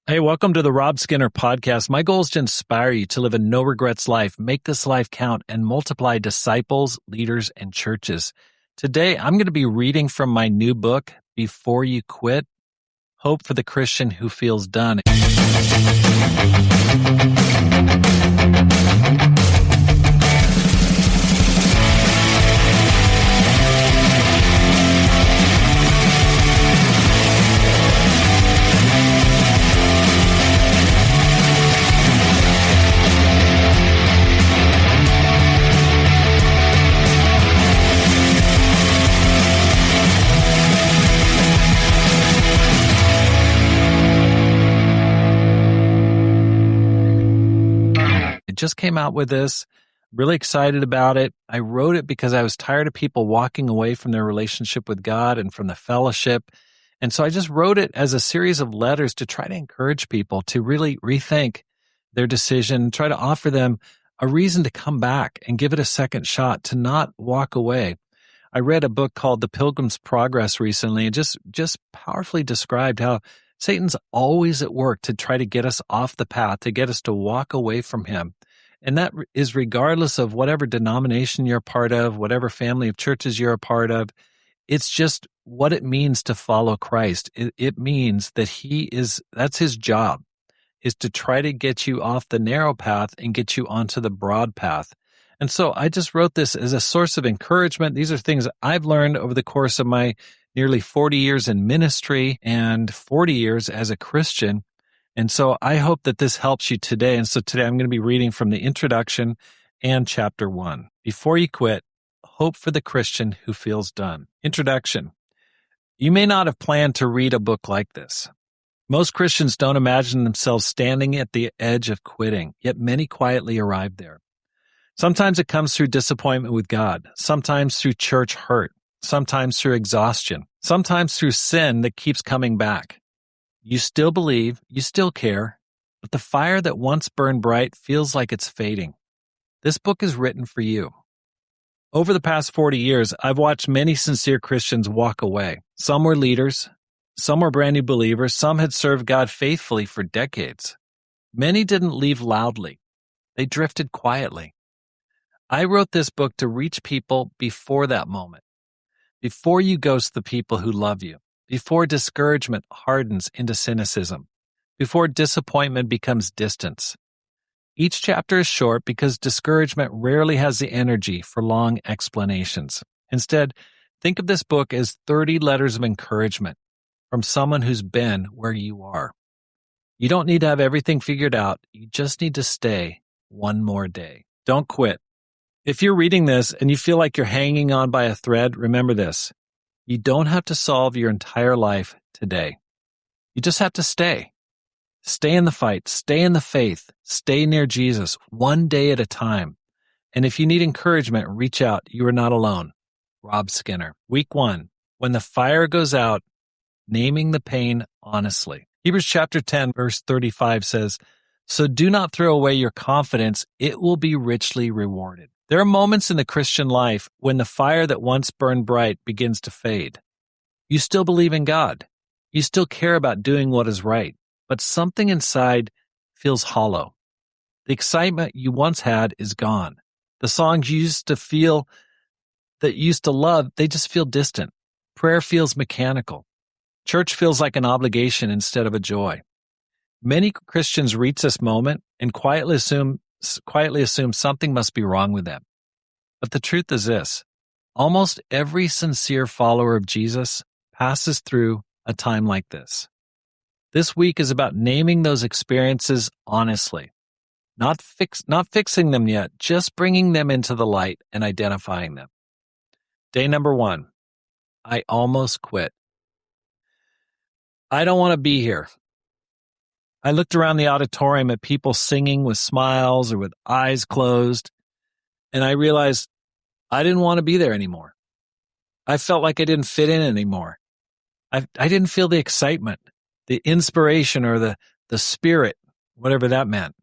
Hey, welcome to the Rob Skinner podcast. My goal is to inspire you to live a no regrets life, make this life count, and multiply disciples, leaders, and churches. Today, I'm going to be reading from my new book, Before You Quit, Hope for the Christian Who Feels Done. Just came out with this, really excited about it. I wrote it because I was tired of people walking away from their relationship with God and from the fellowship. And so I just wrote it as a series of letters to try to encourage people to really rethink their decision, try to offer them a reason to come back and give it a second shot, to not walk away. I read a book called The Pilgrim's Progress recently and just powerfully described how Satan's always at work to try to get us off the path, to get us to walk away from him. And that is regardless of whatever denomination you're a part of, whatever family of churches you're a part of. It's just what it means to follow Christ. It means that that's his job, is to try to get you off the narrow path and get you onto the broad path. And so I just wrote this as a source of encouragement. These are things I've learned over the course of my nearly 40 years in ministry and 40 years as a Christian. And so I hope that this helps you today. And so today I'm going to be reading from the introduction and chapter 1. Before You Quit, Hope for the Christian Who Feels Done. Introduction. You may not have planned to read a book like this. Most Christians don't imagine themselves standing at the edge of quitting, yet many quietly arrive there. Sometimes it comes through disappointment with God, sometimes through church hurt, sometimes through exhaustion, sometimes through sin that keeps coming back. You still believe, you still care, but the fire that once burned bright feels like it's fading. This book is written for you. Over the past 40 years, I've watched many sincere Christians walk away. Some were leaders, some were brand new believers, some had served God faithfully for decades. Many didn't leave loudly. They drifted quietly. I wrote this book to reach people before that moment, before you ghost the people who love you, before discouragement hardens into cynicism, before disappointment becomes distance. Each chapter is short because discouragement rarely has the energy for long explanations. Instead, think of this book as 30 letters of encouragement from someone who's been where you are. You don't need to have everything figured out. You just need to stay one more day. Don't quit. If you're reading this and you feel like you're hanging on by a thread, remember this. You don't have to solve your entire life today. You just have to stay. Stay in the fight. Stay in the faith. Stay near Jesus, one day at a time. And if you need encouragement, reach out. You are not alone. Rob Skinner. Week 1. When the fire goes out, naming the pain honestly. Hebrews chapter 10, verse 35 says, "So do not throw away your confidence. It will be richly rewarded." There are moments in the Christian life when the fire that once burned bright begins to fade. You still believe in God. You still care about doing what is right, but something inside feels hollow. The excitement you once had is gone. The songs you used to feel, that you used to love, they just feel distant. Prayer feels mechanical. Church feels like an obligation instead of a joy. Many Christians reach this moment and quietly assume something must be wrong with them. But the truth is this: almost every sincere follower of Jesus passes through a time like this. This week is about naming those experiences honestly, not fixing them yet, just bringing them into the light and identifying them. Day number 1, I almost quit. I don't want to be here. I looked around the auditorium at people singing with smiles or with eyes closed, and I realized I didn't want to be there anymore. I felt like I didn't fit in anymore. I didn't feel the excitement, the inspiration, or the spirit, whatever that meant.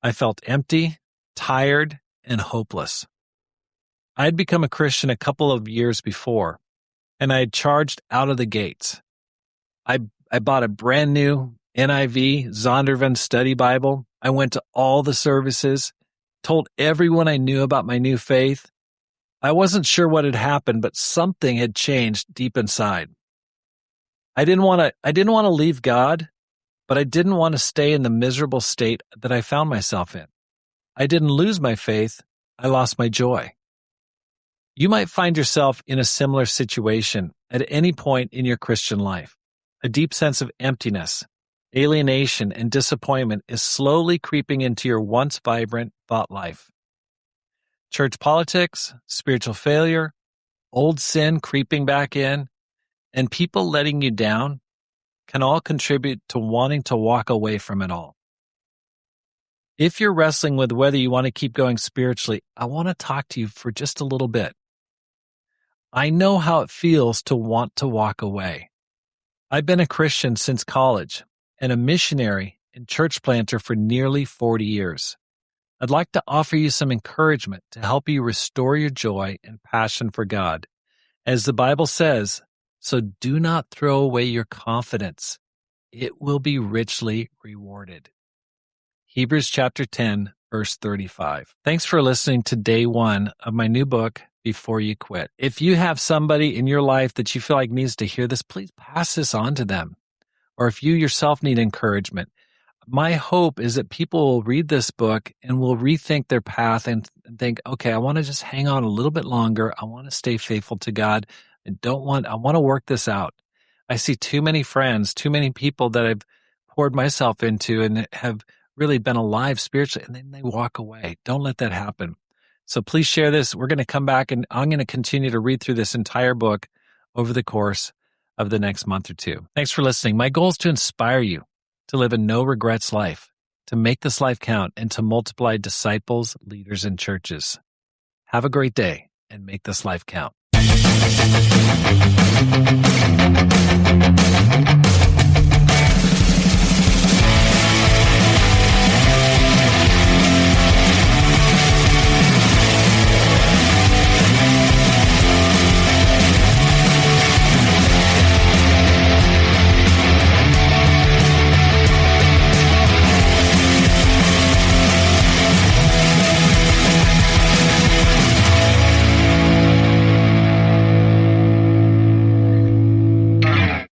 I felt empty, tired, and hopeless. I had become a Christian a couple of years before, and I had charged out of the gates. I bought a brand new NIV, Zondervan Study Bible. I went to all the services, told everyone I knew about my new faith. I wasn't sure what had happened, but something had changed deep inside. I didn't want to leave God, but I didn't want to stay in the miserable state that I found myself in. I didn't lose my faith, I lost my joy. You might find yourself in a similar situation at any point in your Christian life. A deep sense of emptiness, alienation, and disappointment is slowly creeping into your once vibrant thought life. Church politics, spiritual failure, old sin creeping back in, and people letting you down can all contribute to wanting to walk away from it all. If you're wrestling with whether you want to keep going spiritually, I want to talk to you for just a little bit. I know how it feels to want to walk away. I've been a Christian since college and a missionary and church planter for nearly 40 years. I'd like to offer you some encouragement to help you restore your joy and passion for God. As the Bible says, so do not throw away your confidence. It will be richly rewarded. Hebrews chapter 10, verse 35. Thanks for listening to day 1 of my new book, Before You Quit. If you have somebody in your life that you feel like needs to hear this, please pass this on to them. Or if you yourself need encouragement, my hope is that people will read this book and will rethink their path and think, okay, I want to just hang on a little bit longer. I want to stay faithful to God. I want to work this out. I see too many friends, too many people that I've poured myself into and have really been alive spiritually, and then they walk away. Don't let that happen. So please share this. We're going to come back and I'm going to continue to read through this entire book over the course of the next month or two. Thanks for listening. My goal is to inspire you to live a no regrets life, to make this life count, and to multiply disciples, leaders, and churches. Have a great day and make this life count.